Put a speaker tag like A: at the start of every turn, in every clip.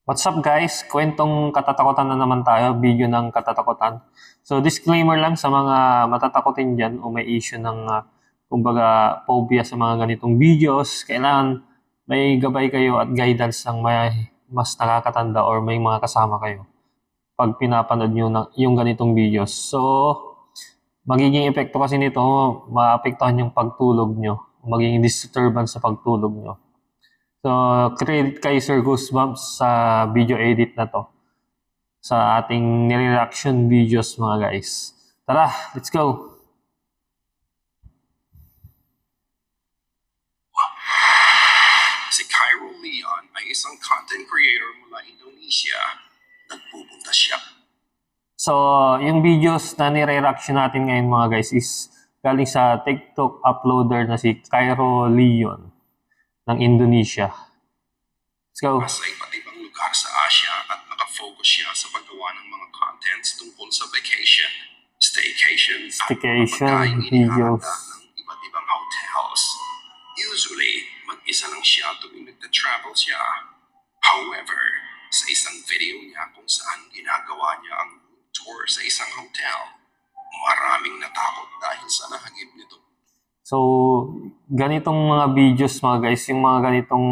A: What's up guys? Kwentong katatakutan na naman tayo, video ng katatakutan. So disclaimer lang sa mga matatakotin dyan o may issue ng kumbaga phobia sa mga ganitong videos. Kailangan may gabay kayo at guidance ng may mas nakakatanda or may mga kasama kayo pag pinapanood nyo yung ganitong videos. So magiging epekto kasi nito, maapektuhan yung pagtulog nyo, magiging disturbance sa pagtulog nyo. So, credit kay Sir Goosebumps sa video edit na to. Sa ating nire-reaction videos mga guys. Tara, let's go!
B: Si Cairo Leon ay isang content creator mula Indonesia. Nagpupunta siya.
A: So, yung videos na nire-reaction natin ngayon mga guys is galing sa TikTok uploader na si Cairo Leon ng Indonesia. Let's go.
B: Sa iba't ibang lugar sa Asia at nakafocus siya sa paggawa ng mga contents tungkol sa vacation, staycation,
A: Staycation
B: at pagkain
A: videos.
B: ng iba't ibang hotels. Usually, mag-isa lang siya tuwing nagta-travel siya. However, sa isang video niya kung saan ginagawa niya ang tour sa isang hotel, maraming natakot dahil sa nahagip nito.
A: So, ganitong mga videos mga guys, yung mga ganitong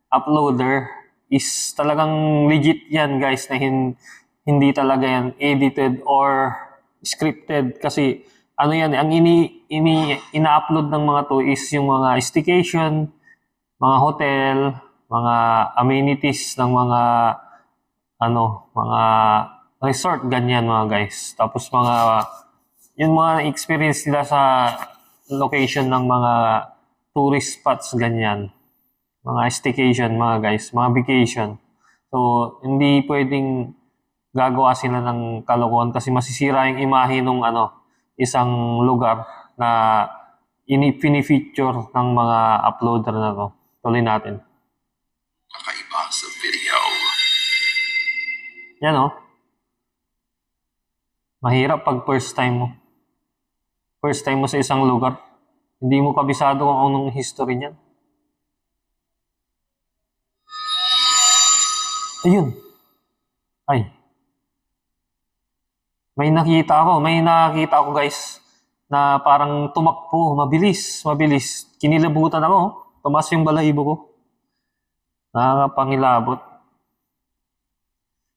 A: uploader is talagang legit yan guys na hindi talaga yan edited or scripted kasi ano yan, ang ina-upload ng mga to is yung mga staycation, mga hotel, mga amenities ng mga mga resort ganyan mga guys. Tapos yung mga experience nila sa location ng mga tourist spots ganyan. Mga staycation mga guys, mga vacation. So, hindi pwedeng gagawa sila ng kalokohan kasi masisira yung imahe ng isang lugar na pinifeature ng mga uploader na to. Tuloy natin.
B: Kakaiba sa video.
A: Yan o. Mahirap pag first time mo. First time mo sa isang lugar. Hindi mo kabisado kung anong history niyan. Ayun. Ay. May nakita ako guys na parang tumakbo, mabilis. Kinilabutan ako. Tumas yung balahibo ko. Nakakapangilabot.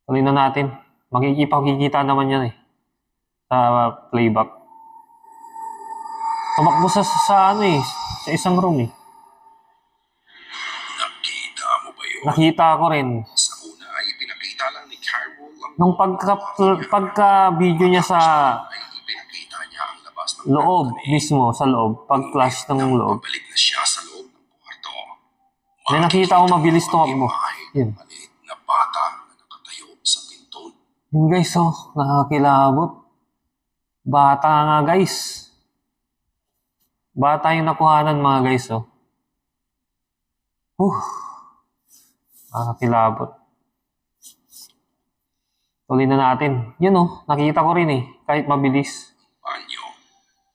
A: Tuloy na natin. Makikita naman yan sa playback. Tumakbo sa sa isang room
B: Nakita mo ba yun?
A: Nakita ko rin.
B: Sa una ay ipinakita lang ni Cairo ang
A: Nung pagka-video niya sa
B: ay ipinakita niya ang labas ng
A: loob
B: balcony.
A: mismo, sa loob, pag-flash ng loob.
B: Balik na siya sa loob ng kwarto.
A: May nakita ko mabilis tumakbo. Yun.
B: Maliit na bata na nakatayo sa pinto.
A: Yun guys, nakakilabot. Bata nga guys. Bata yung nakuhanan mga guys, Nakakilabot. Tuloy na natin. Yun nakita ko rin kahit mabilis.
B: Banyo.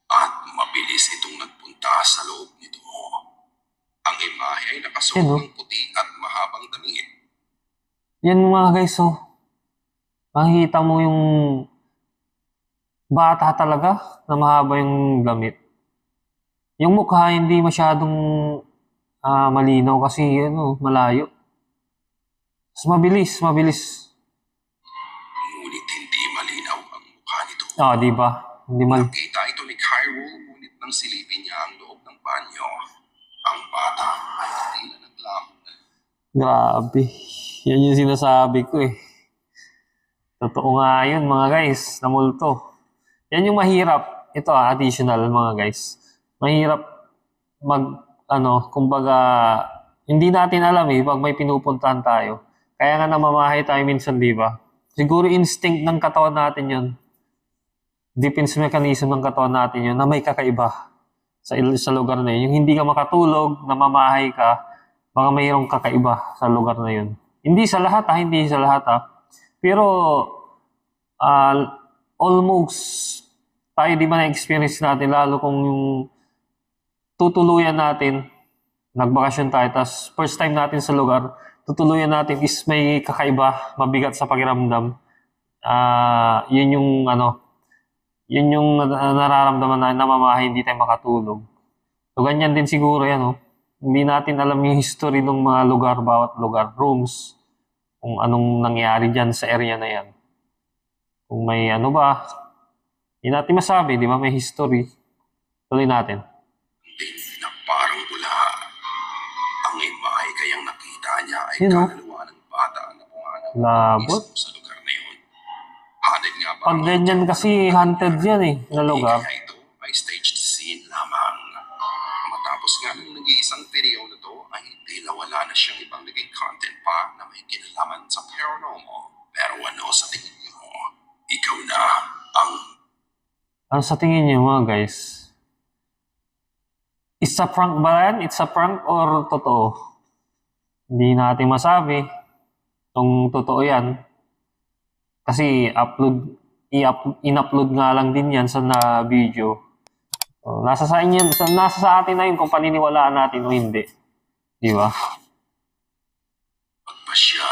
B: At mabilis itong nagpunta sa loob nito. Ang imahe ay nakasuot
A: Yan,
B: ng puti at mahabang damit.
A: Yan mga guys, makikita mo yung bata talaga na mahaba yung damit. Yung mukha hindi masyadong malinaw kasi malayo. Mas mabilis.
B: Ngunit hindi malinaw ang mukha nito.
A: Di ba? Hindi
B: Nakita ito ni Cairo, ngunit nang silipin niya ang loob ng banyo, ang bata ay tila naglamon.
A: Grabe. Yan yung sinasabi ko Totoo nga yun mga guys, na multo. Yan yung mahirap. Ito additional mga guys. Mahirap kumbaga, hindi natin alam pag may pinupuntahan tayo. Kaya nga namamahay tayo minsan, di ba? Siguro instinct ng katawan natin yun. Defense mechanism ng katawan natin yun na may kakaiba sa lugar na yun. Yung hindi ka makatulog, namamahay ka, baka mayroong kakaiba sa lugar na yun. Hindi sa lahat Pero almost tayo di ba na-experience natin lalo kung yung tutuluyan natin nagbakasyon tayo, tapos first time natin sa lugar, tutuluyan natin is may kakaiba, mabigat sa pakiramdam. Yun yung yun yung nararamdaman na namamahay, hindi tayo makatulog. So, ganyan din siguro yan, oh. Hindi natin alam yung history ng mga lugar, bawat lugar, rooms, kung anong nangyari dyan sa area na yan. Kung may ano ba, hindi natin masabi, di ba? May history. Tuloy natin.
B: Na parang bula. Ang imahe kayang nakita niya ay
A: Yun, oh.
B: kaluluwa ng bata na pumanaw
A: Labot.
B: mismo sa lugar na yun. Hanid nga ba
A: Pag ganyan kasi, haunted yan eh, na lugar.
B: kaya ito ay staged scene lamang. Matapos nga ng nag-iisang video na to ay tila wala na siyang ibang naging content pa na may kinalaman sa paranormal. Pero ano sa tingin niyo? Ikaw na ang
A: Ano sa tingin niyo mga guys? It's a prank ba yan? It's a prank or totoo? Hindi natin masabi kung totoo yan. Kasi in-upload nga lang din yan sa video. So, nasa sa inyo, nasa sa atin na yun kung paniniwalaan natin o hindi. Di ba?
B: pagpasya